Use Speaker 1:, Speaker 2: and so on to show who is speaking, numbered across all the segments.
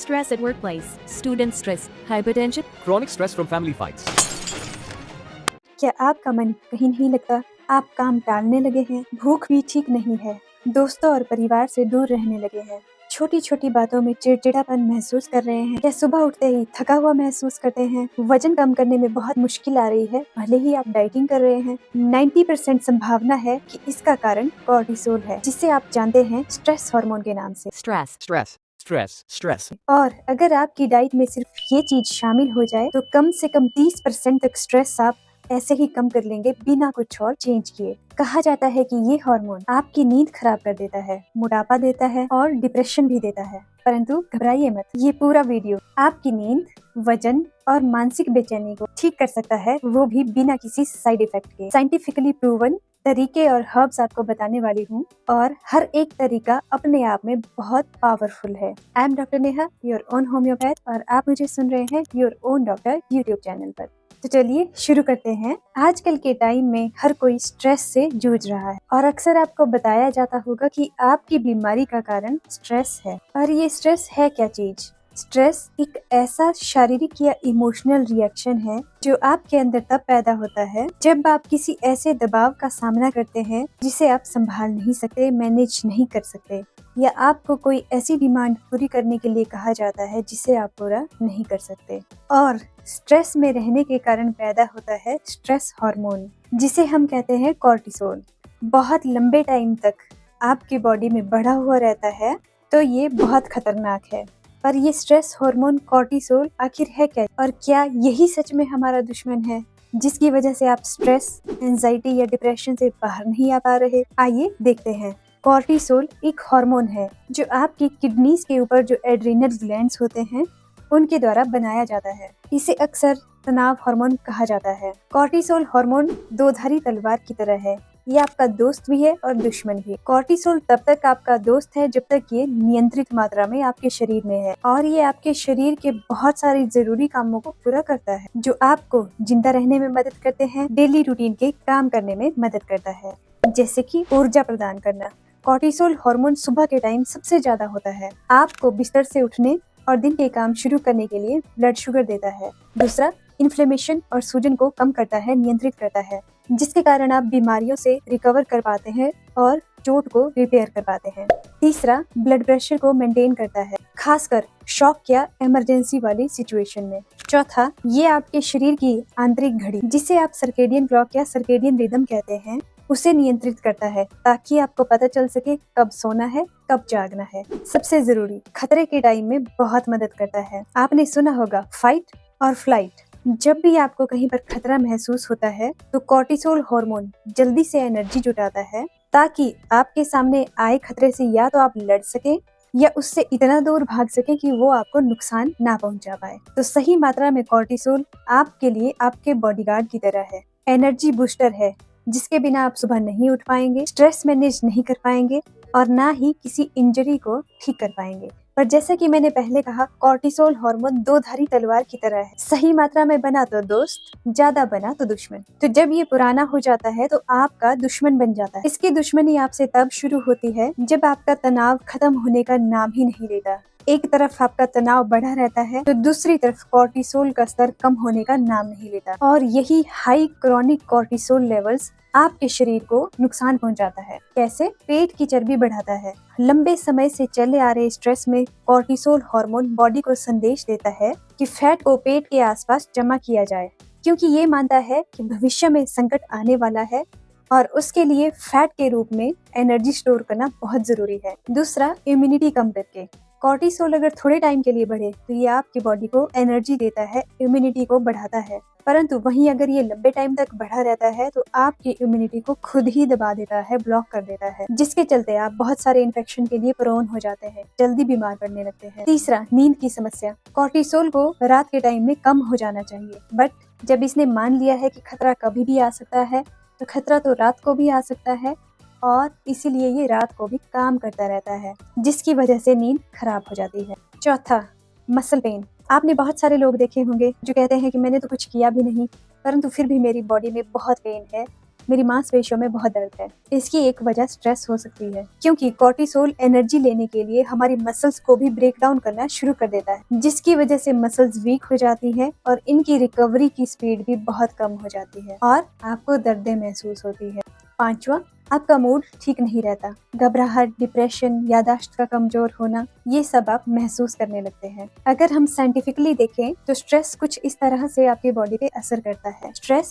Speaker 1: stress at workplace, student stress, hypertension,
Speaker 2: chronic stress from family fights.
Speaker 3: क्या आपका मन कहीं नहीं लगता? आप काम टालने लगे हैं, भूख भी ठीक नहीं है, दोस्तों और परिवार से दूर रहने लगे हैं, छोटी छोटी बातों में चिड़चिड़ापन महसूस कर रहे हैं, क्या सुबह उठते ही थका हुआ महसूस करते हैं, वजन कम करने में बहुत मुश्किल आ रही है, भले ही आप डाइटिंग कर रहे हैं, 90% संभावना है कि इसका कारण कॉर्टिसोल है, जिसे आप जानते हैं स्ट्रेस हार्मोन के नाम से।
Speaker 2: Stress.
Speaker 3: और अगर आपकी डाइट में सिर्फ ये चीज शामिल हो जाए तो कम से कम 30% तक स्ट्रेस आप ऐसे ही कम कर लेंगे बिना कुछ और चेंज किए। कहा जाता है कि ये हार्मोन आपकी नींद खराब कर देता है, मोटापा देता है और डिप्रेशन भी देता है। परंतु घबराइए मत, ये पूरा वीडियो आपकी नींद, वजन और मानसिक बेचैनी को ठीक कर सकता है, वो भी बिना किसी साइड इफेक्ट के। साइंटिफिकली प्रूवन तरीके और हर्ब्स आपको बताने वाली हूँ और हर एक तरीका अपने आप में बहुत पावरफुल है। I am doctor Neha, your own homeopath, और आप मुझे सुन रहे हैं your own doctor YouTube channel पर। तो चलिए शुरू करते हैं। आजकल के टाइम में हर कोई स्ट्रेस से जूझ रहा है और अक्सर आपको बताया जाता होगा कि आपकी बीमारी का कारण स्ट्रेस है। और ये स्ट्रेस है क्या चीज? स्ट्रेस एक ऐसा शारीरिक या इमोशनल रिएक्शन है जो आपके अंदर तब पैदा होता है जब आप किसी ऐसे दबाव का सामना करते हैं जिसे आप संभाल नहीं सकते, मैनेज नहीं कर सकते, या आपको कोई ऐसी डिमांड पूरी करने के लिए कहा जाता है जिसे आप पूरा नहीं कर सकते। और स्ट्रेस में रहने के कारण पैदा होता है स्ट्रेस हार्मोन, जिसे हम कहते हैं कॉर्टिसोल। बहुत लंबे टाइम तक आपकी बॉडी में बढ़ा हुआ रहता है तो ये बहुत खतरनाक है। पर ये स्ट्रेस हार्मोन कॉर्टिसोल आखिर है क्या, और क्या यही सच में हमारा दुश्मन है जिसकी वजह से आप स्ट्रेस, एंजाइटी या डिप्रेशन से बाहर नहीं आ पा रहे? आइए देखते हैं। कॉर्टिसोल एक हार्मोन है जो आपकी किडनीज के ऊपर जो एड्रिनल ग्लैंड्स होते हैं उनके द्वारा बनाया जाता है। इसे अक्सर तनाव हार्मोन कहा जाता है। कॉर्टिसोल हार्मोन दो धारी तलवार की तरह है, ये आपका दोस्त भी है और दुश्मन भी। कॉर्टिसोल तब तक आपका दोस्त है जब तक ये नियंत्रित मात्रा में आपके शरीर में है, और ये आपके शरीर के बहुत सारे जरूरी कामों को पूरा करता है जो आपको जिंदा रहने में मदद करते हैं, डेली रूटीन के काम करने में मदद करता है, जैसे कि ऊर्जा प्रदान करना। कॉर्टिसोल हार्मोन सुबह के टाइम सबसे ज्यादा होता है, आपको बिस्तर से उठने और दिन के काम शुरू करने के लिए ब्लड शुगर देता है। दूसरा, इन्फ्लेमेशन और सूजन को कम करता है, नियंत्रित करता है, जिसके कारण आप बीमारियों से रिकवर कर पाते हैं और चोट को रिपेयर कर पाते हैं। तीसरा, ब्लड प्रेशर को मेंटेन करता है, खासकर शॉक या इमरजेंसी वाली सिचुएशन में। चौथा, ये आपके शरीर की आंतरिक घड़ी, जिसे आप सर्केडियन क्लॉक या सर्केडियन रिदम कहते हैं, उसे नियंत्रित करता है ताकि आपको पता चल सके कब सोना है, कब जागना है। सबसे जरूरी, खतरे के टाइम में बहुत मदद करता है। आपने सुना होगा फाइट और फ्लाइट। जब भी आपको कहीं पर खतरा महसूस होता है तो कॉर्टिसोल हार्मोन जल्दी से एनर्जी जुटाता है ताकि आपके सामने आए खतरे से या तो आप लड़ सके या उससे इतना दूर भाग सके कि वो आपको नुकसान ना पहुंचा पाए। तो सही मात्रा में कॉर्टिसोल आपके लिए आपके बॉडीगार्ड की तरह है, एनर्जी बूस्टर है, जिसके बिना आप सुबह नहीं उठ पाएंगे, स्ट्रेस मैनेज नहीं कर पाएंगे और ना ही किसी इंजरी को ठीक कर पाएंगे। पर जैसा कि मैंने पहले कहा, कॉर्टिसोल हार्मोन दो धारी तलवार की तरह है, सही मात्रा में बना तो दोस्त, ज्यादा बना तो दुश्मन। तो जब ये पुराना हो जाता है तो आपका दुश्मन बन जाता है। इसकी दुश्मनी आपसे तब शुरू होती है जब आपका तनाव खत्म होने का नाम ही नहीं लेता। एक तरफ आपका तनाव बढ़ा रहता है तो दूसरी तरफ कॉर्टिसोल का स्तर कम होने का नाम नहीं लेता, और यही हाई क्रॉनिक कॉर्टिसोल लेवल्स आपके शरीर को नुकसान पहुंचाता है। कैसे? पेट की चर्बी बढ़ाता है। लंबे समय से चले आ रहे स्ट्रेस में कॉर्टिसोल हार्मोन बॉडी को संदेश देता है कि फैट को पेट के आसपास जमा किया जाए, क्योंकि ये मानता है कि भविष्य में संकट आने वाला है और उसके लिए फैट के रूप में एनर्जी स्टोर करना बहुत जरूरी है। दूसरा, इम्यूनिटी कम करके। कॉर्टिसोल अगर थोड़े टाइम के लिए बढ़े तो ये आपकी बॉडी को एनर्जी देता है, इम्यूनिटी को बढ़ाता है, परंतु वहीं अगर ये लंबे टाइम तक बढ़ा रहता है तो आपकी इम्यूनिटी को खुद ही दबा देता है, ब्लॉक कर देता है, जिसके चलते आप बहुत सारे इन्फेक्शन के लिए प्रोन हो जाते हैं, जल्दी बीमार पड़ने लगते हैं। तीसरा, नींद की समस्या। कॉर्टिसोल को रात के टाइम में कम हो जाना चाहिए, बट जब इसने मान लिया है कि खतरा कभी भी आ सकता है तो खतरा तो रात को भी आ सकता है, और इसीलिए ये रात को भी काम करता रहता है, जिसकी वजह से नींद खराब हो जाती है। चौथा, मसल पेन। आपने बहुत सारे लोग देखे होंगे जो कहते हैं कि मैंने तो कुछ किया भी नहीं परंतु फिर भी मेरी बॉडी में बहुत पेन है, मेरी मांसपेशियों में बहुत दर्द है। इसकी एक वजह स्ट्रेस हो सकती है, क्योंकि कॉर्टिसोल एनर्जी लेने के लिए हमारी मसल्स को भी ब्रेक डाउन करना शुरू कर देता है, जिसकी वजह से मसल्स वीक हो जाती है और इनकी रिकवरी की स्पीड भी बहुत कम हो जाती है और आपको दर्दें महसूस होती है। 5वां, आपका मूड ठीक नहीं रहता। घबराहट, डिप्रेशन, याददाश्त का कमजोर होना, ये सब आप महसूस करने लगते हैं। अगर हम साइंटिफिकली देखें तो स्ट्रेस कुछ इस तरह से आपकी बॉडी पे असर करता है।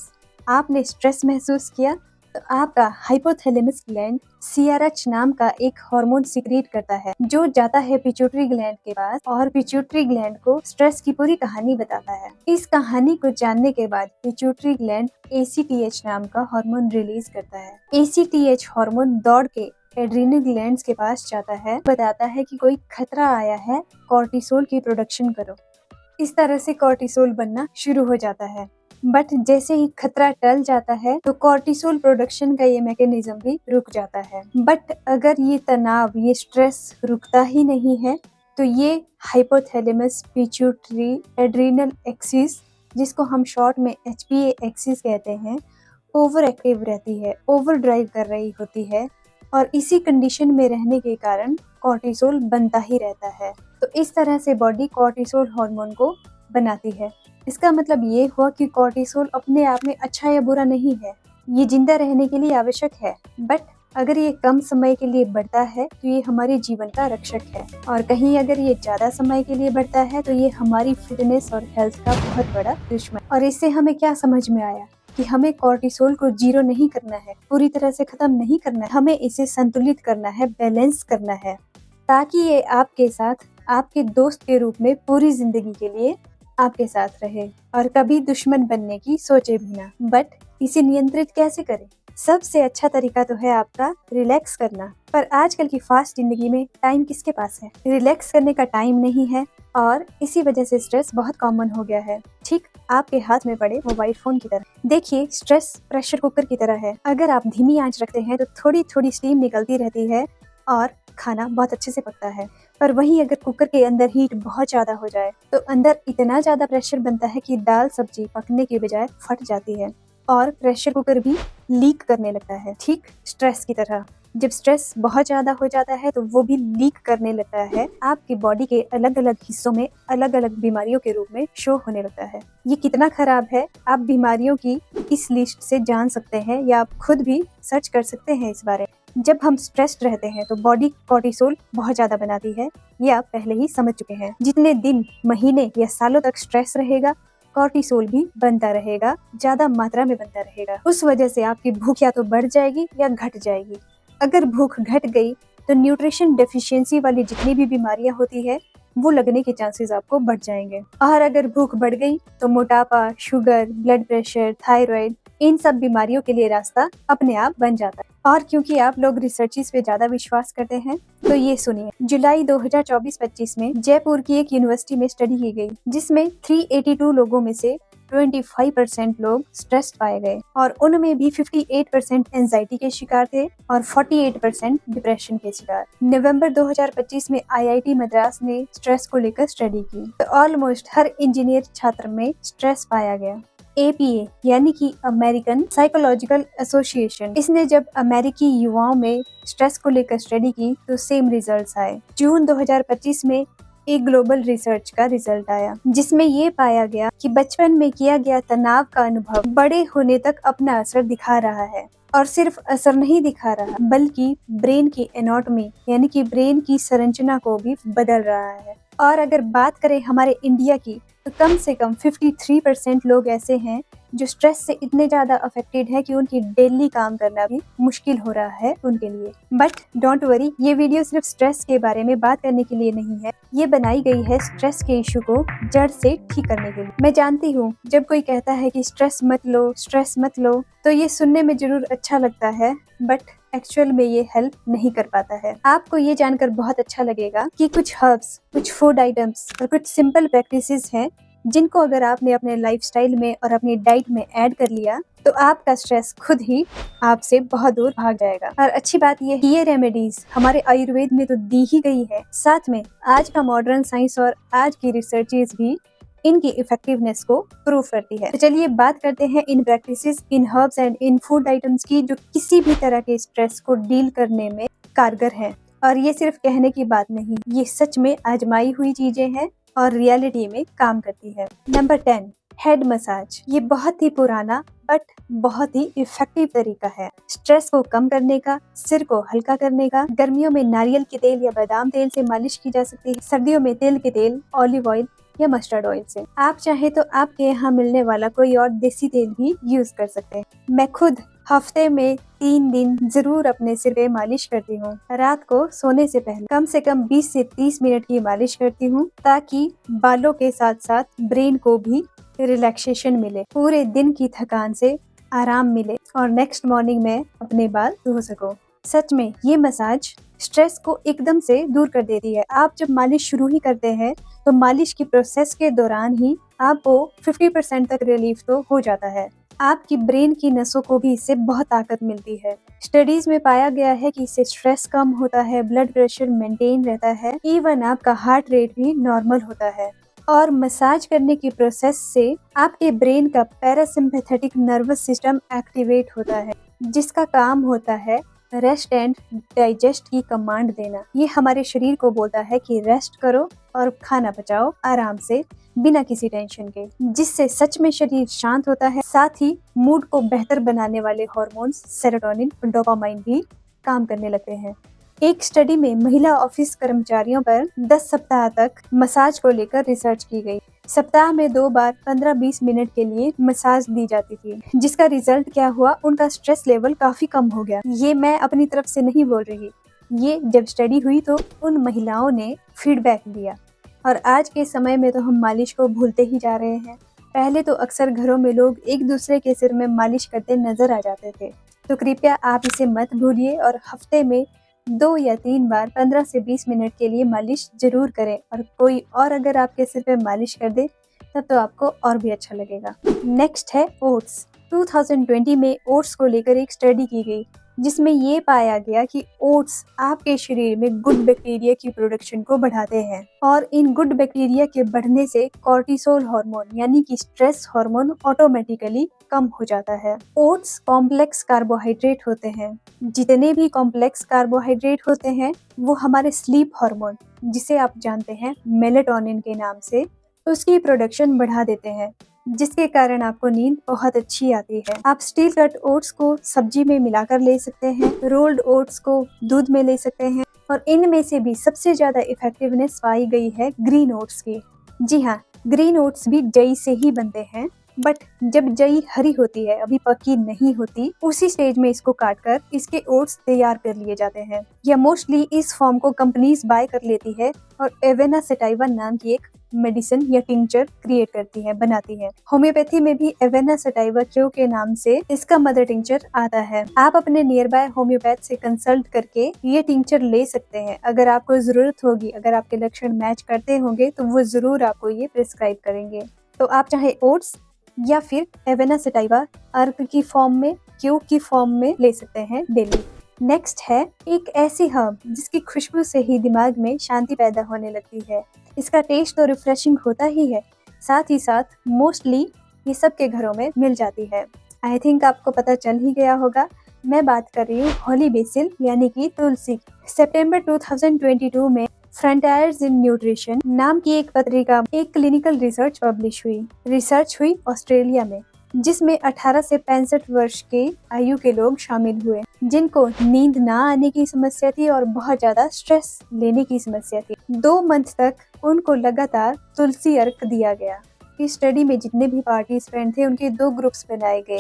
Speaker 3: आपने स्ट्रेस महसूस किया तो आपका हाइपोथैलेमस ग्लैंड सीआरएच नाम का एक हार्मोन सीक्रेट करता है, जो जाता है पिट्यूटरी ग्लैंड के पास और पिट्यूटरी ग्लैंड को स्ट्रेस की पूरी कहानी बताता है। इस कहानी को जानने के बाद पिट्यूटरी ग्लैंड ACTH नाम का हार्मोन रिलीज करता है। ACTH हार्मोन दौड़ के एड्रीनल ग्लैंड्स के पास जाता है, बताता है कि कोई खतरा आया है, कॉर्टिसोल की प्रोडक्शन करो। इस तरह से कॉर्टिसोल बनना शुरू हो जाता है। बट जैसे ही खतरा टल जाता है तो कॉर्टिसोल प्रोडक्शन का ये मैकेनिज्म भी रुक जाता है। बट अगर ये तनाव, ये स्ट्रेस रुकता ही नहीं है तो ये हाइपोथैलेमस पिट्यूटरी एड्रीनल एक्सिस, जिसको हम शॉर्ट में HPA एक्सिस कहते हैं, ओवर एक्टिव रहती है, ओवर ड्राइव कर रही होती है और इसी कंडीशन में रहने के कारण कॉर्टिसोल बनता ही रहता है। तो इस तरह से बॉडी कॉर्टिसोल हार्मोन को बनाती है। इसका मतलब ये हुआ कि कॉर्टिसोल अपने आप में अच्छा या बुरा नहीं है, ये जिंदा रहने के लिए आवश्यक है। बट अगर ये कम समय के लिए बढ़ता है तो ये हमारे जीवन का रक्षक है, और कहीं अगर ये ज्यादा समय के लिए बढ़ता है तो ये हमारी फिटनेस और हेल्थ का बहुत बड़ा दुश्मन। और इससे हमें क्या समझ में आया कि हमें कॉर्टिसोल को जीरो नहीं करना है, पूरी तरह से खत्म नहीं करना है, हमें इसे संतुलित करना है, बैलेंस करना है, ताकि ये आपके साथ, आपके दोस्त के रूप में पूरी जिंदगी के लिए आपके साथ रहे और कभी दुश्मन बनने की सोचे भी ना। बट इसे नियंत्रित कैसे करें? सबसे अच्छा तरीका तो है आपका रिलैक्स करना। पर आजकल की फास्ट जिंदगी में टाइम किसके पास है? रिलैक्स करने का टाइम नहीं है और इसी वजह से स्ट्रेस बहुत कॉमन हो गया है, ठीक आपके हाथ में पड़े मोबाइल फोन की तरह। देखिए, स्ट्रेस प्रेशर कुकर की तरह है। अगर आप धीमी आंच रखते हैं तो थोड़ी थोड़ी स्टीम निकलती रहती है और खाना बहुत अच्छे से पकता है। पर वहीं अगर कुकर के अंदर हीट बहुत ज्यादा हो जाए तो अंदर इतना ज्यादा प्रेशर बनता है कि दाल सब्जी पकने के बजाय फट जाती है और प्रेशर कुकर भी लीक करने लगता है, ठीक स्ट्रेस की तरह। जब स्ट्रेस बहुत ज्यादा हो जाता है तो वो भी लीक करने लगता है, आपकी बॉडी के अलग अलग हिस्सों में अलग अलग बीमारियों के रूप में शो होने लगता है। ये कितना खराब है आप बीमारियों की इस लिस्ट से जान सकते हैं, या आप खुद भी सर्च कर सकते हैं इस बारे। जब हम स्ट्रेस्ड रहते हैं तो बॉडी कॉर्टिसोल बहुत ज्यादा बनाती है, ये आप पहले ही समझ चुके हैं। जितने दिन, महीने या सालों तक स्ट्रेस रहेगा, कॉर्टिसोल भी बनता रहेगा, ज्यादा मात्रा में बनता रहेगा। उस वजह से आपकी भूख या तो बढ़ जाएगी या घट जाएगी। अगर भूख घट गई तो न्यूट्रिशन डेफिशिएंसी वाली जितनी भी बीमारियां होती है वो लगने के चांसेस आपको बढ़ जाएंगे। और अगर भूख बढ़ गई तो मोटापा, शुगर, ब्लड प्रेशर, थायराइड, इन सब बीमारियों के लिए रास्ता अपने आप बन जाता है। और क्योंकि आप लोग रिसर्चेस पे ज्यादा विश्वास करते हैं तो ये सुनिए, जुलाई 2024-25 में जयपुर की एक यूनिवर्सिटी में स्टडी की गई, जिसमें 382 लोगों में से 25% लोग स्ट्रेस्ड पाए गए और उनमें भी 58% एंजाइटी के शिकार थे और 48% डिप्रेशन के शिकार। नवंबर 2025 में IIT मद्रास ने स्ट्रेस को लेकर स्टडी की तो ऑलमोस्ट हर इंजीनियर छात्र में स्ट्रेस पाया गया। APA यानी कि अमेरिकन साइकोलॉजिकल एसोसिएशन, इसने जब अमेरिकी युवाओं में स्ट्रेस को लेकर स्टडी की तो सेम रिजल्ट्स आए। जून 2025 में एक ग्लोबल रिसर्च का रिजल्ट आया, जिसमें ये पाया गया कि बचपन में किया गया तनाव का अनुभव बड़े होने तक अपना असर दिखा रहा है। और सिर्फ असर नहीं दिखा रहा, बल्कि ब्रेन की एनाटॉमी यानी कि ब्रेन की संरचना को भी बदल रहा है। और अगर बात करें हमारे इंडिया की तो कम से कम 53% लोग ऐसे हैं जो स्ट्रेस से इतने ज्यादा अफेक्टेड है कि उनकी डेली काम करना भी मुश्किल हो रहा है उनके लिए। बट डोंट वरी, ये वीडियो सिर्फ स्ट्रेस के बारे में बात करने के लिए नहीं है, ये बनाई गई है स्ट्रेस के इशू को जड़ से ठीक करने के लिए। मैं जानती हूँ जब कोई कहता है कि स्ट्रेस मत लो, स्ट्रेस मत लो, तो ये सुनने में जरूर अच्छा लगता है, बट एक्चुअल में ये हेल्प नहीं कर पाता है। आपको ये जानकर बहुत अच्छा लगेगा कि कुछ हर्ब्स, कुछ फूड आइटम्स और कुछ सिंपल प्रैक्टिसेस हैं जिनको अगर आपने अपने लाइफस्टाइल में और अपनी डाइट में ऐड कर लिया तो आपका स्ट्रेस खुद ही आपसे बहुत दूर भाग जाएगा। और अच्छी बात ये रेमेडीज हमारे आयुर्वेद में तो दी ही गई है, साथ में आज का मॉडर्न साइंस और आज की रिसर्चेस भी इनकी इफेक्टिवनेस को प्रूव करती है। तो चलिए बात करते हैं इन प्रैक्टिसेस, इन हर्ब्स एंड इन फूड आइटम्स की जो किसी भी तरह के स्ट्रेस को डील करने में कारगर है। और ये सिर्फ कहने की बात नहीं, ये सच में आजमाई हुई चीजें हैं और रियलिटी में काम करती है। Number 10, head massage. ये बहुत ही पुराना बट बहुत ही इफेक्टिव तरीका है स्ट्रेस को कम करने का, सिर को हल्का करने का। गर्मियों में नारियल के तेल या बादाम तेल से मालिश की जा सकती है, सर्दियों में तिल के तेल, ऑलिव ऑयल या मस्टर्ड ऑयल से। आप चाहे तो आपके यहाँ मिलने वाला कोई और देसी तेल भी यूज कर सकते हैं। मैं खुद हफ्ते में 3 दिन जरूर अपने सिर पे मालिश करती हूँ। रात को सोने से पहले कम से कम 20 से 30 मिनट की मालिश करती हूँ ताकि बालों के साथ साथ ब्रेन को भी रिलैक्सेशन मिले, पूरे दिन की थकान से आराम मिले और नेक्स्ट मॉर्निंग में अपने बाल धो सको। सच में ये मसाज स्ट्रेस को एकदम से दूर कर देती है। आप जब मालिश शुरू ही करते हैं तो मालिश की प्रोसेस के दौरान ही आपको 50% तक रिलीफ तो हो जाता है। आपकी ब्रेन की नसों को भी इससे बहुत ताकत मिलती है। स्टडीज में पाया गया है कि इससे स्ट्रेस कम होता है, ब्लड प्रेशर मेंटेन रहता है, इवन आपका हार्ट रेट भी नॉर्मल होता है। और मसाज करने की प्रोसेस से आपके ब्रेन का पैरासिम्पैथेटिक नर्वस सिस्टम एक्टिवेट होता है, जिसका काम होता है रेस्ट एंड डाइजेस्ट की कमांड देना। ये हमारे शरीर को बोलता है कि रेस्ट करो और खाना पचाओ आराम से, बिना किसी टेंशन के, जिससे सच में शरीर शांत होता है। साथ ही मूड को बेहतर बनाने वाले हार्मोन्स सेरोटोनिन और डोपामाइन भी काम करने लगते हैं। एक स्टडी में महिला ऑफिस कर्मचारियों पर 10 सप्ताह तक मसाज को लेकर रिसर्च की गई। सप्ताह में 2 बार 15-20 मिनट के लिए मसाज दी जाती थी, जिसका रिजल्ट क्या हुआ, उनका स्ट्रेस लेवल काफी कम हो गया। ये मैं अपनी तरफ से नहीं बोल रही, ये जब स्टडी हुई तो उन महिलाओं ने फीडबैक दिया। और आज के समय में तो हम मालिश को भूलते ही जा रहे हैं। पहले तो अक्सर घरों में लोग एक दूसरे के सिर में मालिश करते नजर आ जाते थे, तो कृपया आप इसे मत भूलिए और हफ्ते में 2 या 3 बार 15 से 20 मिनट के लिए मालिश जरूर करें। और कोई और अगर आपके सिर पे मालिश कर दे तब तो आपको और भी अच्छा लगेगा। नेक्स्ट है ओट्स। 2020 में ओट्स को लेकर एक स्टडी की गई, जिसमें ये पाया गया कि ओट्स आपके शरीर में गुड बैक्टीरिया की प्रोडक्शन को बढ़ाते हैं और इन गुड बैक्टीरिया के बढ़ने से कॉर्टिसोल हार्मोन यानी कि स्ट्रेस हार्मोन ऑटोमेटिकली कम हो जाता है। ओट्स कॉम्प्लेक्स कार्बोहाइड्रेट होते हैं। जितने भी कॉम्प्लेक्स कार्बोहाइड्रेट होते हैं वो हमारे स्लीप हार्मोन, जिसे आप जानते हैं मेलेटोनिन के नाम से, उसकी प्रोडक्शन बढ़ा देते हैं, जिसके कारण आपको नींद बहुत अच्छी आती है। आप स्टील कट ओट्स को सब्जी में मिलाकर ले सकते हैं, रोल्ड ओट्स को दूध में ले सकते हैं और इनमें से भी सबसे ज्यादा इफेक्टिवनेस पाई गई है ग्रीन ओट्स की। जी हाँ, ग्रीन ओट्स भी जई से ही बनते हैं, बट जब जई हरी होती है, अभी पकी नहीं होती, उसी स्टेज में इसको काटकर इसके ओट्स तैयार कर लिए जाते हैं। या मोस्टली इस फॉर्म को कंपनीज बाय कर लेती है और एवेना सेटाइवा नाम की एक मेडिसिन या टिंचर क्रिएट करती है, बनाती है। होम्योपैथी में भी एवेना सेटाइवा क्यू के नाम से इसका मदर टिंचर आता है। आप अपने नियर बाय होम्योपैथ से कंसल्ट करके ये टिंचर ले सकते हैं। अगर आपको जरूरत होगी, अगर आपके लक्षण मैच करते होंगे तो वो जरूर आपको ये प्रिस्क्राइब करेंगे। तो आप चाहे ओट्स या फिर एवेना सेटाइवा अर्क की फॉर्म में, क्यू की फॉर्म में ले सकते हैं डेली। नेक्स्ट है एक ऐसी हर्ब जिसकी खुशबू से ही दिमाग में शांति पैदा होने लगती है। इसका टेस्ट तो रिफ्रेशिंग होता ही है, साथ ही साथ मोस्टली ये सबके घरों में मिल जाती है। आई थिंक आपको पता चल ही गया होगा, मैं बात कर रही हूँ होली बेसिल यानी कि तुलसी। सितंबर 2022 में फ्रंटियर्स इन न्यूट्रिशन नाम की एक पत्रिका एक क्लिनिकल रिसर्च पब्लिश हुई। रिसर्च हुई ऑस्ट्रेलिया में, जिसमें 18 से 65 वर्ष के आयु के लोग शामिल हुए, जिनको नींद ना आने की समस्या थी और बहुत ज्यादा स्ट्रेस लेने की समस्या थी। 2 मंथ तक उनको लगातार तुलसी अर्क दिया गया। इस स्टडी में जितने भी पार्टिसिपेंट थे उनके 2 ग्रुप्स बनाए गए।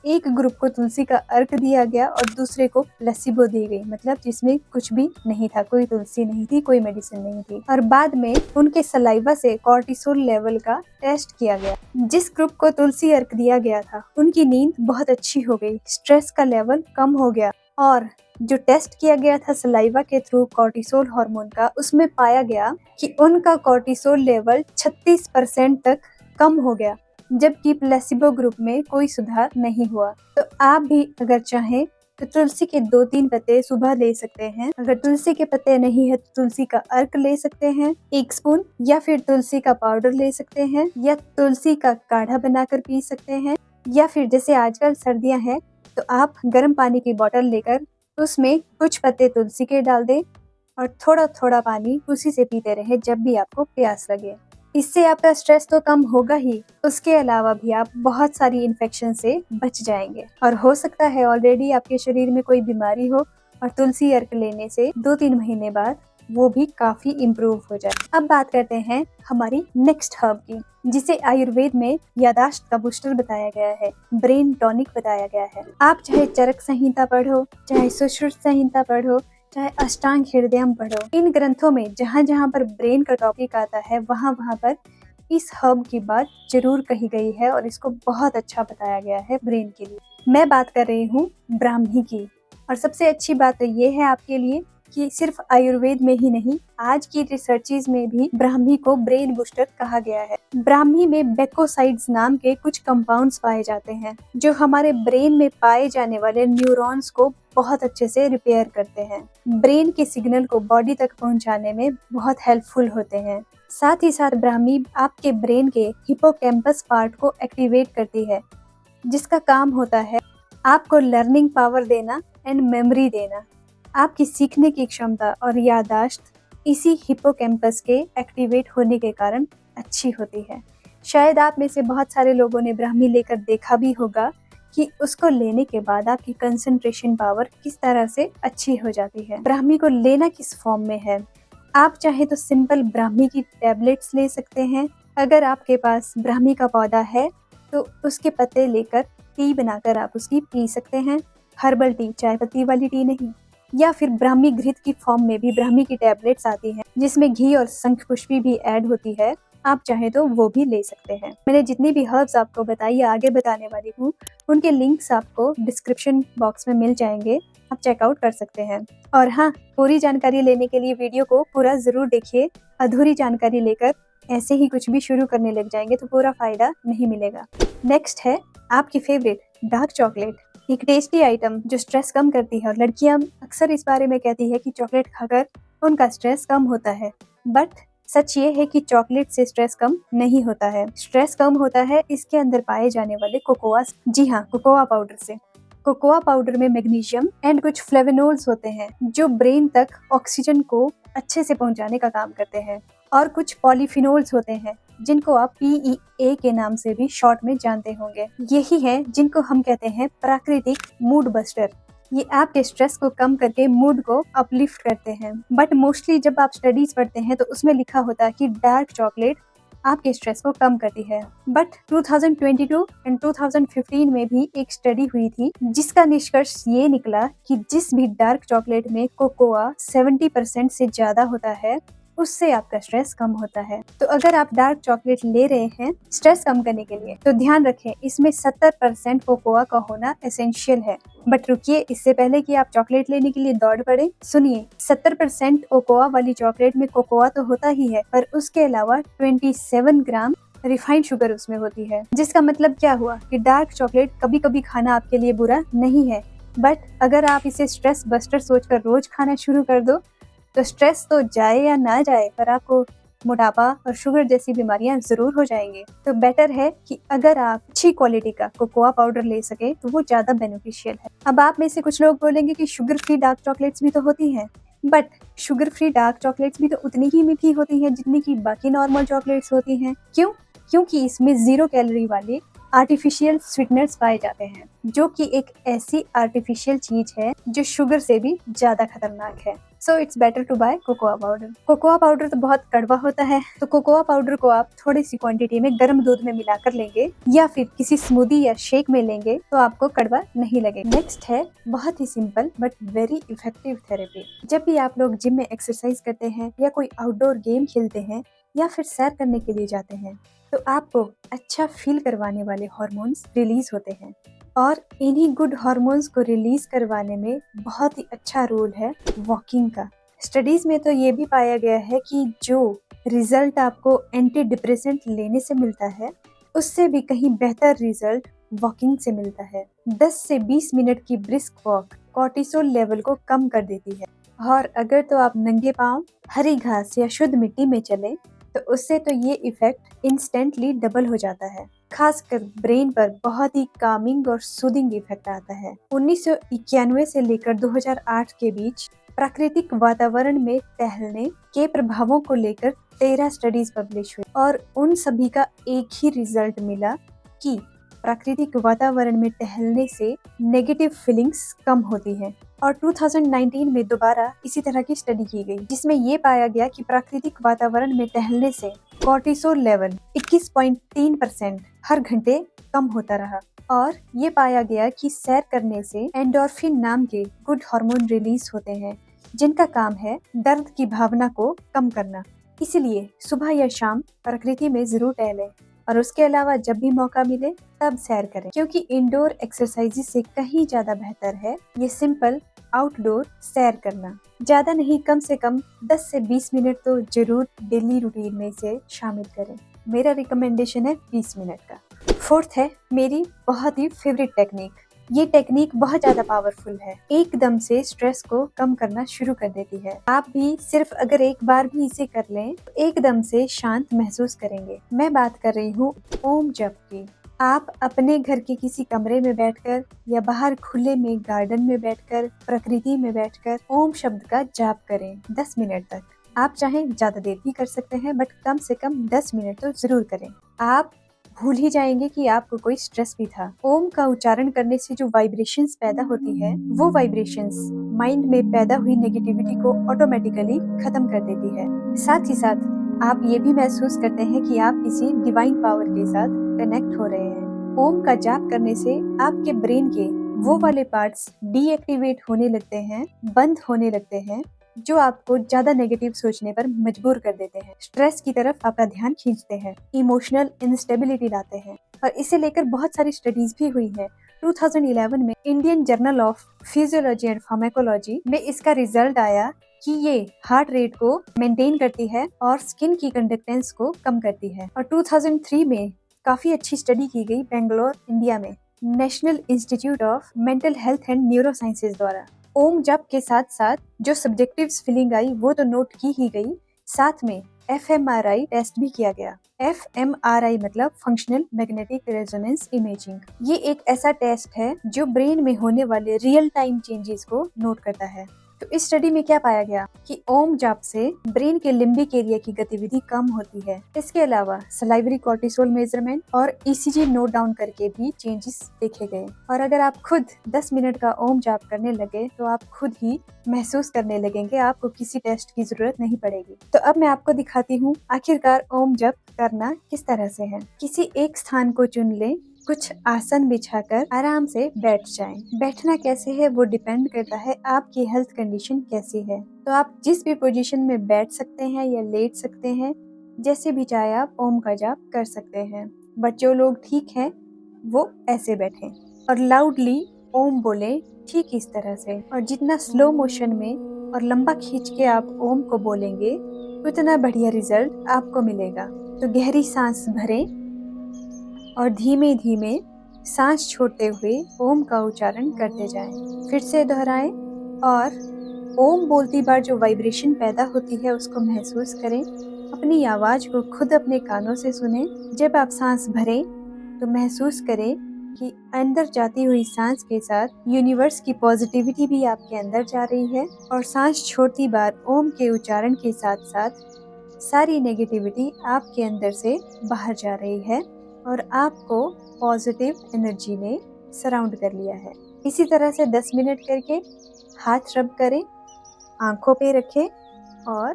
Speaker 3: एक ग्रुप को तुलसी का अर्क दिया गया और दूसरे को प्लेसिबो दी गई, मतलब जिसमें कुछ भी नहीं था, कोई तुलसी नहीं थी, कोई मेडिसिन नहीं थी। और बाद में उनके सलाइवा से कॉर्टिसोल लेवल का टेस्ट किया गया। जिस ग्रुप को तुलसी अर्क दिया गया था उनकी नींद बहुत अच्छी हो गई, स्ट्रेस का लेवल कम हो गया। और जो टेस्ट किया गया था सलाइवा के थ्रू कॉर्टिसोल हार्मोन का, उसमें पाया गया कि उनका कॉर्टिसोल लेवल 36% तक कम हो गया, जबकि प्लेसिबो ग्रुप में कोई सुधार नहीं हुआ। तो आप भी अगर चाहें तो तुलसी के 2-3 पत्ते सुबह ले सकते हैं। अगर तुलसी के पत्ते नहीं है तो तुलसी का अर्क ले सकते हैं 1 स्पून, या फिर तुलसी का पाउडर ले सकते हैं, या तुलसी का काढ़ा बनाकर पी सकते हैं, या फिर जैसे आजकल सर्दियां हैं तो आप गर्म पानी की बोतल लेकर उसमें कुछ पत्ते तुलसी के डाल दें और थोड़ा थोड़ा पानी उसी से पीते रहे जब भी आपको प्यास लगे। इससे आपका स्ट्रेस तो कम होगा ही, उसके अलावा भी आप बहुत सारी इन्फेक्शन से बच जाएंगे। और हो सकता है ऑलरेडी आपके शरीर में कोई बीमारी हो और तुलसी अर्क लेने से 2-3 महीने बाद वो भी काफी इम्प्रूव हो जाए। अब बात करते हैं हमारी नेक्स्ट हर्ब की, जिसे आयुर्वेद में यादाश्त का बूस्टर बताया गया है, ब्रेन टॉनिक बताया गया है। आप चाहे चरक संहिता पढ़ो, चाहे सुश्रुत संहिता पढ़ो, चाहे अष्टांग हृदयम पढ़ो, इन ग्रंथों में जहाँ जहाँ पर ब्रेन का टॉपिक आता है वहाँ वहाँ पर इस हर्ब की बात जरूर कही गई है और इसको बहुत अच्छा बताया गया है ब्रेन के लिए। मैं बात कर रही हूँ ब्राह्मी की, और सबसे अच्छी बात तो ये है आपके लिए कि सिर्फ आयुर्वेद में ही नहीं, आज की रिसर्चेज में भी ब्राह्मी को ब्रेन बूस्टर कहा गया है। ब्राह्मी में बेकोसाइड्स नाम के कुछ कंपाउंड्स पाए जाते हैं जो हमारे ब्रेन में पाए जाने वाले न्यूरॉन्स को बहुत अच्छे से रिपेयर करते हैं, ब्रेन के सिग्नल को बॉडी तक पहुंचाने में बहुत हेल्पफुल होते हैं। साथ ही साथ ब्राह्मी आपके ब्रेन के हिपोकैम्पस पार्ट को एक्टिवेट करती है, जिसका काम होता है आपको लर्निंग पावर देना एंड मेमोरी देना। आपकी सीखने की क्षमता और याददाश्त इसी हिपोकैम्पस के एक्टिवेट होने के कारण अच्छी होती है। शायद आप में से बहुत सारे लोगों ने ब्राह्मी लेकर देखा भी होगा कि उसको लेने के बाद आपकी कंसंट्रेशन पावर किस तरह से अच्छी हो जाती है। ब्राह्मी को लेना किस फॉर्म में है? आप चाहे तो सिंपल ब्राह्मी की टैबलेट्स ले सकते हैं। अगर आपके पास ब्राह्मी का पौधा है तो उसके पत्ते लेकर टी बनाकर आप उसकी पी सकते हैं, हर्बल टी, चाय पत्ती वाली टी नहीं। या फिर ब्राह्मी घृत की फॉर्म में भी ब्राह्मी की टैबलेट्स आती हैं जिसमें घी और शंख पुष्पी भी ऐड होती है, आप चाहे तो वो भी ले सकते हैं। मैंने जितनी भी हर्ब्स आपको बताई या आगे बताने वाली हूँ उनके लिंक्स आपको डिस्क्रिप्शन बॉक्स में मिल जाएंगे, आप चेकआउट कर सकते हैं। और हाँ, पूरी जानकारी लेने के लिए वीडियो को पूरा जरूर देखिए। अधूरी जानकारी लेकर ऐसे ही कुछ भी शुरू करने लग जाएंगे तो पूरा फायदा नहीं मिलेगा। नेक्स्ट है आपकी फेवरेट डार्क चॉकलेट, एक टेस्टी आइटम जो स्ट्रेस कम करती है। और लड़कियां अक्सर इस बारे में कहती है कि चॉकलेट खाकर उनका स्ट्रेस कम होता है, बट सच ये है कि चॉकलेट से स्ट्रेस कम नहीं होता है। स्ट्रेस कम होता है इसके अंदर पाए जाने वाले कोकोआ, जी हाँ, कोकोआ पाउडर से। कोकोआ पाउडर में मैग्नीशियम एंड कुछ फ्लेवोनोल्स होते हैं जो ब्रेन तक ऑक्सीजन को अच्छे से पहुंचाने का काम करते हैं, और कुछ पॉलीफिनोल्स होते हैं जिनको आप PEA के नाम से भी शॉर्ट में जानते होंगे। यही है जिनको हम कहते हैं प्राकृतिक मूड बस्टर। ये आपके स्ट्रेस को कम करके मूड को अपलिफ्ट करते हैं। बट मोस्टली जब आप स्टडीज पढ़ते हैं तो उसमें लिखा होता है कि डार्क चॉकलेट आपके स्ट्रेस को कम करती है। बट 2022 एंड 2015 में भी एक स्टडी हुई थी जिसका निष्कर्ष ये निकला कि जिस भी डार्क चॉकलेट में कोकोआ 70% से ज्यादा होता है उससे आपका स्ट्रेस कम होता है। तो अगर आप डार्क चॉकलेट ले रहे हैं स्ट्रेस कम करने के लिए तो ध्यान रखें इसमें 70% कोकोआ का होना एसेंशियल है। बट रुकिए, इससे पहले कि आप चॉकलेट लेने के लिए दौड़ पड़े, सुनिए, 70% कोकोआ वाली चॉकलेट में कोकोआ तो होता ही है, पर उसके अलावा 27 ग्राम रिफाइंड शुगर उसमें होती है। जिसका मतलब क्या हुआ कि डार्क चॉकलेट कभी कभी खाना आपके लिए बुरा नहीं है, बट अगर आप इसे स्ट्रेस बस्टर सोचकर रोज खाना शुरू कर दो तो स्ट्रेस तो जाए या ना जाए पर आपको मोटापा और शुगर जैसी बीमारियां जरूर हो जाएंगी। तो बेटर है कि अगर आप अच्छी क्वालिटी का कोकोआ पाउडर ले सके तो वो ज्यादा बेनिफिशियल है। अब आप में से कुछ लोग बोलेंगे कि शुगर फ्री डार्क चॉकलेट्स भी तो होती हैं, but sugar free dark chocolates भी तो उतनी ही मीठी होती हैं जितनी की बाकी नॉर्मल चॉकलेट्स होती हैं। क्यों? क्योंकि इसमें 0 कैलोरी वाले आर्टिफिशियल स्वीटनर्स पाए जाते हैं, जो कि एक ऐसी आर्टिफिशियल चीज है जो शुगर से भी ज्यादा खतरनाक है। So it's better to buy cocoa powder. Cocoa powder तो बहुत कड़वा होता है, तो कोकोआ पाउडर को आप थोड़ी सी क्वांटिटी में गर्म दूध में मिलाकर लेंगे या फिर किसी स्मूदी या शेक में लेंगे तो आपको कड़वा नहीं लगेगा। नेक्स्ट है बहुत ही simple but very effective therapy. जब भी आप लोग जिम में एक्सरसाइज करते हैं या कोई आउटडोर गेम खेलते हैं या फिर सैर करने के लिए जाते हैं तो आपको अच्छा फील करवाने वाले हार्मोन्स रिलीज होते हैं, और इन्हीं गुड हार्मोन्स को रिलीज करवाने में बहुत ही अच्छा रोल है वॉकिंग का। स्टडीज में तो ये भी पाया गया है कि जो रिजल्ट आपको एंटी डिप्रेसेंट लेने से मिलता है उससे भी कहीं बेहतर रिजल्ट वॉकिंग से मिलता है। 10 से 20 मिनट की ब्रिस्क वॉक कॉर्टिसोल लेवल को कम कर देती है। और अगर तो आप नंगे पांव हरी घास या शुद्ध मिट्टी में चलें तो उससे तो ये इफेक्ट इंस्टेंटली डबल हो जाता है। खासकर ब्रेन पर बहुत ही कामिंग और सूदिंग इफेक्ट आता है। 1991 से लेकर 2008 के बीच प्राकृतिक वातावरण में टहलने के प्रभावों को लेकर 13 स्टडीज पब्लिश हुई और उन सभी का एक ही रिजल्ट मिला कि प्राकृतिक वातावरण में टहलने से नेगेटिव फीलिंग्स कम होती हैं। और 2019 में दोबारा इसी तरह की स्टडी की गई जिसमें ये पाया गया कि प्राकृतिक वातावरण में टहलने से कॉर्टिसोल लेवल 21.3% हर घंटे कम होता रहा। और ये पाया गया कि सैर करने से एंडोर्फिन नाम के गुड हार्मोन रिलीज होते हैं जिनका काम है दर्द की भावना को कम करना। इसलिए सुबह या शाम प्रकृति में जरूर टहलें और उसके अलावा जब भी मौका मिले तब सैर करें, क्योंकि इंडोर एक्सरसाइज से कहीं ज्यादा बेहतर है ये सिंपल आउटडोर सैर करना। ज्यादा नहीं, कम से कम 10 से 20 मिनट तो जरूर डेली रूटीन में से शामिल करें। मेरा रिकमेंडेशन है 20 मिनट का। फोर्थ है मेरी बहुत ही फेवरेट टेक्निक। ये टेक्निक बहुत ज्यादा पावरफुल है, एकदम से स्ट्रेस को कम करना शुरू कर देती है। आप भी सिर्फ अगर एक बार भी इसे कर लें तो एकदम से शांत महसूस करेंगे। मैं बात कर रही हूँ ओम जप की। आप अपने घर के किसी कमरे में बैठकर या बाहर खुले में गार्डन में बैठकर प्रकृति में बैठकर ओम शब्द का जाप करें 10 मिनट तक। आप चाहें ज्यादा देर भी कर सकते हैं बट कम से कम 10 मिनट तो जरूर करें। आप भूल ही जाएंगे कि आपको कोई स्ट्रेस भी था। ओम का उच्चारण करने से जो वाइब्रेशंस पैदा होती है वो वाइब्रेशंस माइंड में पैदा हुई नेगेटिविटी को ऑटोमेटिकली खत्म कर देती है। साथ ही साथ आप ये भी महसूस करते हैं कि आप किसी डिवाइन पावर के साथ कनेक्ट हो रहे हैं। ओम का जाप करने से आपके ब्रेन के वो वाले पार्ट्स डीएक्टिवेट होने लगते हैं, बंद होने लगते हैं जो आपको ज्यादा नेगेटिव सोचने पर मजबूर कर देते हैं, स्ट्रेस की तरफ आपका ध्यान खींचते हैं, इमोशनल इंस्टेबिलिटी लाते हैं। और इसे लेकर बहुत सारी स्टडीज भी हुई है। 2011 में Indian journal of physiology and pharmacology में इसका रिजल्ट आया कि ये हार्ट रेट को मेंटेन करती है और स्किन की कंडक्टेंस को कम करती है। और 2003 में काफी अच्छी स्टडी की गई बेंगलोर, इंडिया में national institute of mental health and neuro sciences द्वारा। ओम जप के साथ साथ जो सब्जेक्टिव फीलिंग आई वो तो नोट की ही गई, साथ में fMRI टेस्ट भी किया गया। fMRI मतलब फंक्शनल मैग्नेटिक रेजोनेंस इमेजिंग। ये एक ऐसा टेस्ट है जो ब्रेन में होने वाले रियल टाइम चेंजेस को नोट करता है। तो इस स्टडी में क्या पाया गया कि ओम जाप से ब्रेन के लिम्बिक एरिया की गतिविधि कम होती है। इसके अलावा सलाइवरी कॉर्टिसोल मेजरमेंट और ECG नोट डाउन करके भी चेंजेस देखे गए। और अगर आप खुद 10 मिनट का ओम जाप करने लगे तो आप खुद ही महसूस करने लगेंगे, आपको किसी टेस्ट की जरूरत नहीं पड़ेगी। तो अब मैं आपको दिखाती हूँ आखिरकार ओम जप करना किस तरह से है। किसी एक स्थान को चुन लें, कुछ आसन बिछाकर आराम से बैठ जाएं। बैठना कैसे है वो डिपेंड करता है आपकी हेल्थ कंडीशन कैसी है। तो आप जिस भी पोजीशन में बैठ सकते हैं या लेट सकते हैं, जैसे भी चाहे आप ओम का जाप कर सकते हैं। बट जो लोग ठीक हैं वो ऐसे बैठें और लाउडली ओम बोले ठीक इस तरह से। और जितना स्लो मोशन में और लंबा खींच के आप ओम को बोलेंगे उतना बढ़िया रिजल्ट आपको मिलेगा। तो गहरी सांस भरें और धीमे धीमे सांस छोड़ते हुए ओम का उच्चारण करते जाएं। फिर से दोहराएं और ओम बोलती बार जो वाइब्रेशन पैदा होती है उसको महसूस करें। अपनी आवाज को खुद अपने कानों से सुनें। जब आप सांस भरें तो महसूस करें कि अंदर जाती हुई सांस के साथ यूनिवर्स की पॉजिटिविटी भी आपके अंदर जा रही है और सांस छोड़ती बार ओम के उच्चारण के साथ साथ सारी नेगेटिविटी आपके अंदर से बाहर जा रही है और आपको पॉजिटिव एनर्जी ने सराउंड कर लिया है। इसी तरह से 10 मिनट करके हाथ रब करें, आंखों पे रखें और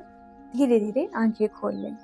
Speaker 3: धीरे धीरे आंखें खोल लें।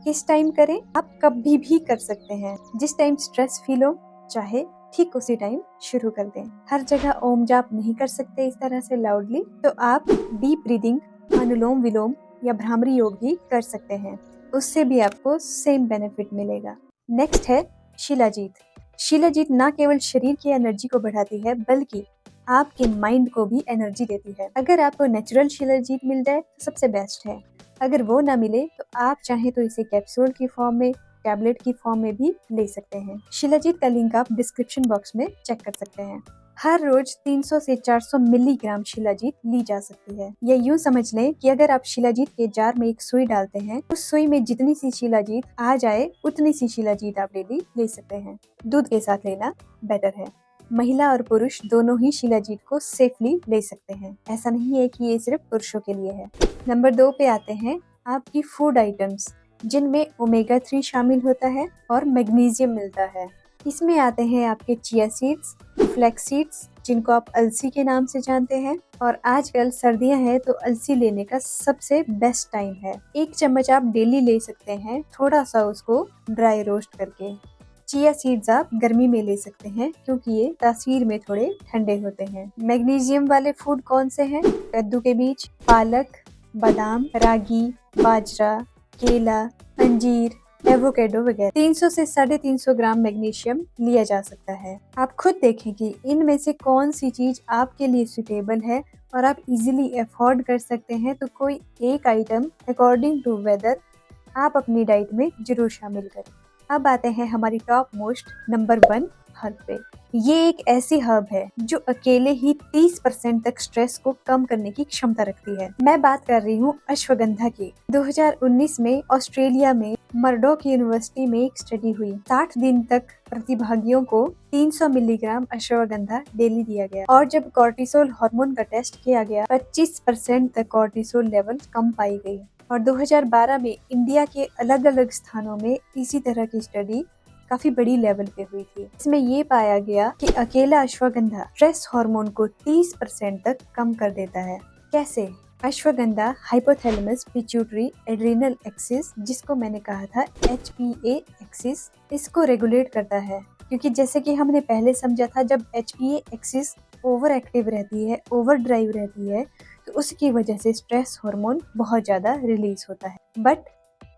Speaker 3: किस टाइम करें? आप कभी भी कर सकते हैं। जिस टाइम स्ट्रेस फील हो चाहे ठीक उसी टाइम शुरू कर दें। हर जगह ओम जाप नहीं कर सकते इस तरह से लाउडली, तो आप डीप ब्रीदिंग, अनुलोम विलोम या भ्रामरी योग भी कर सकते हैं। उससे भी आपको सेम बेनिफिट मिलेगा। नेक्स्ट है शिलाजीत। शिलाजीत ना केवल शरीर की एनर्जी को बढ़ाती है बल्कि आपके माइंड को भी एनर्जी देती है। अगर आपको नेचुरल शिलाजीत मिल जाए तो सबसे बेस्ट है। अगर वो ना मिले तो आप चाहें तो इसे कैप्सूल की फॉर्म में टैबलेट की फॉर्म में भी ले सकते हैं। शिलाजीत का लिंक आप डिस्क्रिप्शन बॉक्स में चेक कर सकते हैं। हर रोज 300 से 400 मिलीग्राम शिलाजीत ली जा सकती है। या यूँ समझ लें कि अगर आप शिलाजीत के जार में एक सुई डालते हैं, उस सुई में जितनी सी शिलाजीत आ जाए उतनी सी शिलाजीत आप डेली ले सकते हैं। दूध के साथ लेना बेटर है। महिला और पुरुष दोनों ही शिलाजीत को सेफली ले सकते हैं। ऐसा नहीं है कि ये सिर्फ पुरुषों के लिए है। नंबर 2 पे आते हैं आपकी फूड आइटम्स, जिनमें ओमेगा 3 शामिल होता है और मैग्नीशियम मिलता है। इसमें आते हैं आपके चिया सीड्स, फ्लैक्स सीड्स, जिनको आप अलसी के नाम से जानते हैं, और आजकल सर्दियां हैं तो अलसी लेने का सबसे बेस्ट टाइम है। 1 चम्मच आप डेली ले सकते हैं, थोड़ा सा उसको ड्राई रोस्ट करके। चिया सीड्स आप गर्मी में ले सकते हैं क्योंकि ये तासीर में थोड़े ठंडे होते हैं। मैग्नीशियम वाले फूड कौन से हैं? कद्दू के बीज, पालक, बादाम, रागी, बाजरा, केला, अंजीर, एवोकेडो वगैरह। 300 से 350 ग्राम मैग्नीशियम लिया जा सकता है। आप खुद देखें कि इनमें से कौन सी चीज आपके लिए सुटेबल है और आप इजीली अफोर्ड कर सकते हैं, तो कोई एक आइटम अकॉर्डिंग टू वेदर आप अपनी डाइट में जरूर शामिल करें। अब आते हैं हमारी टॉप मोस्ट नंबर 1 हर्ब पे। ये एक ऐसी हर्ब है जो अकेले ही 30% तक स्ट्रेस को कम करने की क्षमता रखती है। मैं बात कर रही हूँ अश्वगंधा की। 2019 में ऑस्ट्रेलिया में मर्डोक यूनिवर्सिटी में एक स्टडी हुई। 60 दिन तक प्रतिभागियों को 300 मिलीग्राम अश्वगंधा डेली दिया गया, और जब कॉर्टिसोल हार्मोन का टेस्ट किया गया, 25% तक कॉर्टिसोल लेवल कम पाई गई। और 2012 में इंडिया के अलग अलग स्थानों में इसी तरह की स्टडी काफी बड़ी लेवल पे हुई थी। इसमें ये पाया गया कि अकेला अश्वगंधा स्ट्रेस हार्मोन को 30% तक कम कर देता है। कैसे? Ashwagandha hypothalamus pituitary adrenal axis, जिसको मैंने कहा था HPA एक्सिस, इसको रेगुलेट करता है। क्योंकि जैसे कि हमने पहले समझा था, जब HPA एक्सिस ओवर एक्टिव रहती है, ओवर ड्राइव रहती है, तो उसकी वजह से स्ट्रेस हार्मोन बहुत ज्यादा रिलीज होता है। बट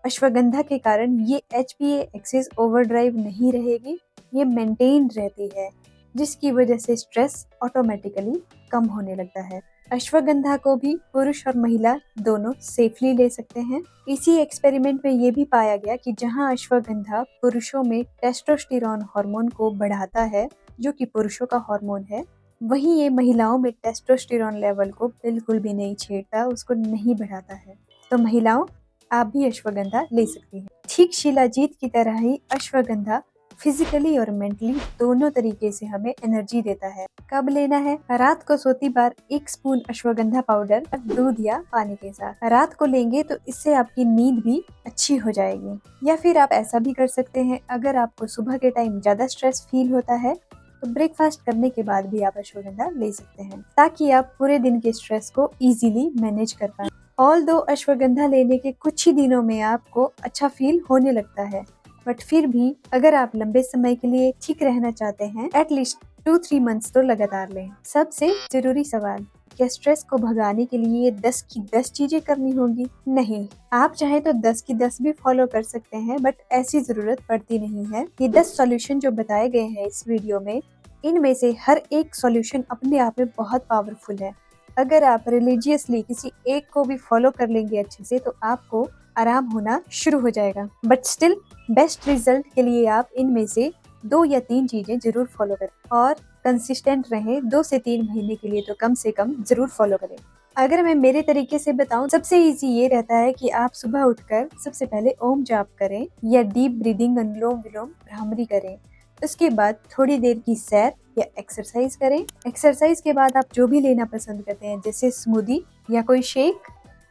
Speaker 3: अश्वगंधा के कारण ये HPA एक्सिस ओवरड्राइव नहीं रहेगी, ये मेंटेन रहती है, जिसकी वजह से स्ट्रेस ऑटोमेटिकली कम होने लगता है। अश्वगंधा को भी पुरुष और महिला दोनों सेफली ले सकते हैं। इसी एक्सपेरिमेंट में ये भी पाया गया कि जहां अश्वगंधा पुरुषों में टेस्टोस्टेरोन हार्मोन को बढ़ाता है, जो कि पुरुषों का हार्मोन है, वहीं ये महिलाओं में टेस्टोस्टेरोन लेवल को बिल्कुल भी नहीं छेड़ता, उसको नहीं बढ़ाता है। तो महिलाओं, आप भी अश्वगंधा ले सकती हैं। ठीक शिलाजीत की तरह ही अश्वगंधा फिजिकली और मेंटली दोनों तरीके से हमें एनर्जी देता है। कब लेना है? रात को सोती बार 1 स्पून अश्वगंधा पाउडर दूध या पानी के साथ रात को लेंगे तो इससे आपकी नींद भी अच्छी हो जाएगी। या फिर आप ऐसा भी कर सकते हैं, अगर आपको सुबह के टाइम ज्यादा स्ट्रेस फील होता है तो ब्रेकफास्ट करने के बाद भी आप अश्वगंधा ले सकते हैं, ताकि आप पूरे दिन के स्ट्रेस को इजीली मैनेज कर पाएं। ऑल्दो अश्वगंधा लेने के कुछ ही दिनों में आपको अच्छा फील होने लगता है, बट फिर भी अगर आप लंबे समय के लिए ठीक रहना चाहते हैं, एटलीस्ट 2-3 मंथ्स तो लगातार लें। सबसे जरूरी सवाल, क्या स्ट्रेस को भगाने के लिए 10 की 10 चीजें करनी होगी? नहीं, आप चाहे तो 10 की 10 भी फॉलो कर सकते हैं, बट ऐसी जरूरत पड़ती नहीं है। ये 10 सॉल्यूशन जो बताए गए हैं इस वीडियो में, इनमें से हर एक सॉल्यूशन अपने आप में बहुत पावरफुल है। अगर आप रिलीजियसली किसी एक को भी फॉलो कर लेंगे अच्छे से, तो आपको आराम होना शुरू हो जाएगा। बट स्टिल बेस्ट रिजल्ट के लिए आप इनमें से 2 या 3 चीजें जरूर फॉलो करें और कंसिस्टेंट रहें। 2 से 3 महीने के लिए तो कम से कम जरूर फॉलो करें। अगर मैं मेरे तरीके से बताऊं, सबसे इजी ये रहता है कि आप सुबह उठकर सबसे पहले ओम जाप करें या डीप ब्रीदिंग अनुलोम विलोम भ्रामरी करें। उसके बाद थोड़ी देर की सैर या एक्सरसाइज करें। एक्सरसाइज के बाद आप जो भी लेना पसंद करते हैं, जैसे स्मूदी या कोई शेक,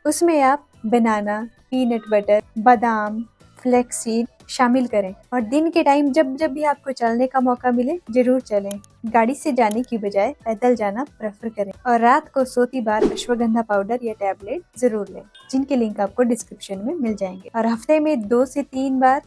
Speaker 3: उसमें आप बनाना, पीनट बटर, बादाम, फ्लैक्सीड शामिल करें। और दिन के टाइम जब जब भी आपको चलने का मौका मिले, जरूर चलें। गाड़ी से जाने की बजाय पैदल जाना प्रेफर करें। और रात को सोती बार अश्वगंधा पाउडर या टैबलेट जरूर लें, जिनके लिंक आपको डिस्क्रिप्शन में मिल जाएंगे। और हफ्ते में 2 से 3 बार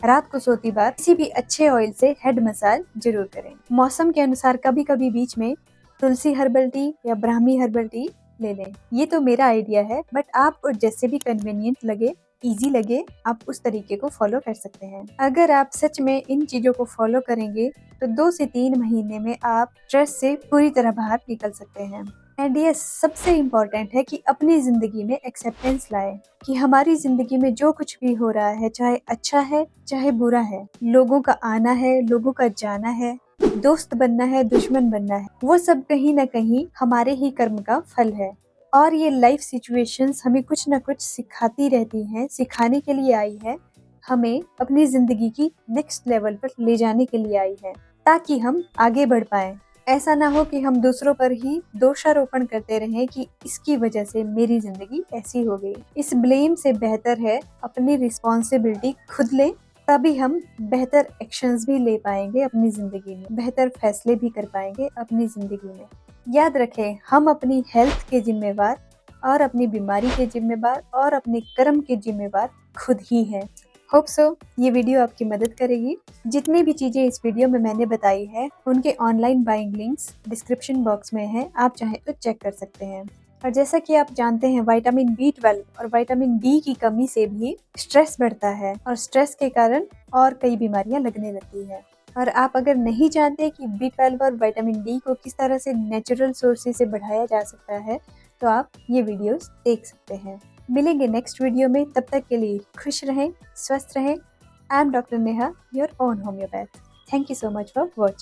Speaker 3: रात को सोती बार किसी भी अच्छे ऑयल से हेड मसाज जरूर करें। मौसम के अनुसार कभी कभी बीच में तुलसी हर्बल टी या ब्राह्मी हर्बल टी ले लें। ये तो मेरा आइडिया है, बट आपको जैसे भी कन्वीनियंट लगे, इजी लगे, आप उस तरीके को फॉलो कर सकते हैं। अगर आप सच में इन चीजों को फॉलो करेंगे तो 2 से 3 महीने में आप स्ट्रेस से पूरी तरह बाहर निकल सकते हैं। एंड ये सबसे इम्पोर्टेंट है कि अपनी ज़िंदगी में एक्सेप्टेंस लाए कि हमारी ज़िंदगी में जो कुछ भी हो रहा है, चाहे अच्छा है चाहे बुरा है, लोगों का आना है, लोगों का जाना है, दोस्त बनना है, दुश्मन बनना है, वो सब कहीं ना कहीं हमारे ही कर्म का फल है। और ये लाइफ सिचुएशंस हमें कुछ ना कुछ सिखाती रहती हैं, सिखाने के लिए आई है, हमें अपनी ज़िंदगी की नेक्स्ट लेवल पर ले जाने के लिए आई है, ताकि हम आगे बढ़ पाएं। ऐसा ना हो कि हम दूसरों पर ही दोषारोपण करते रहें कि इसकी वजह से मेरी जिंदगी ऐसी हो गई। इस ब्लेम से बेहतर है अपनी रिस्पॉन्सिबिलिटी खुद लें, तभी हम बेहतर एक्शंस भी ले पाएंगे अपनी जिंदगी में, बेहतर फैसले भी कर पाएंगे अपनी जिंदगी में। याद रखें, हम अपनी हेल्थ के जिम्मेवार और अपनी बीमारी के जिम्मेवार और अपने कर्म के जिम्मेवार खुद ही हैं। होप सो ये वीडियो आपकी मदद करेगी। जितनी भी चीज़ें इस वीडियो में मैंने बताई है उनके online buying links description box में हैं, आप चाहें तो चेक कर सकते हैं। और जैसा कि आप जानते हैं, विटामिन B12 और विटामिन D की कमी से भी स्ट्रेस बढ़ता है और स्ट्रेस के कारण और कई बीमारियां लगने लगती है। और आप अगर नहीं जानते कि B12 और विटामिन D को किस तरह से नेचुरल सोर्सेज से बढ़ाया जा सकता है, तो आप ये वीडियोस देख सकते हैं। मिलेंगे नेक्स्ट वीडियो में, तब तक के लिए खुश रहें, स्वस्थ रहें। I am doctor Neha, your own homeopath. Thank you so much for watching.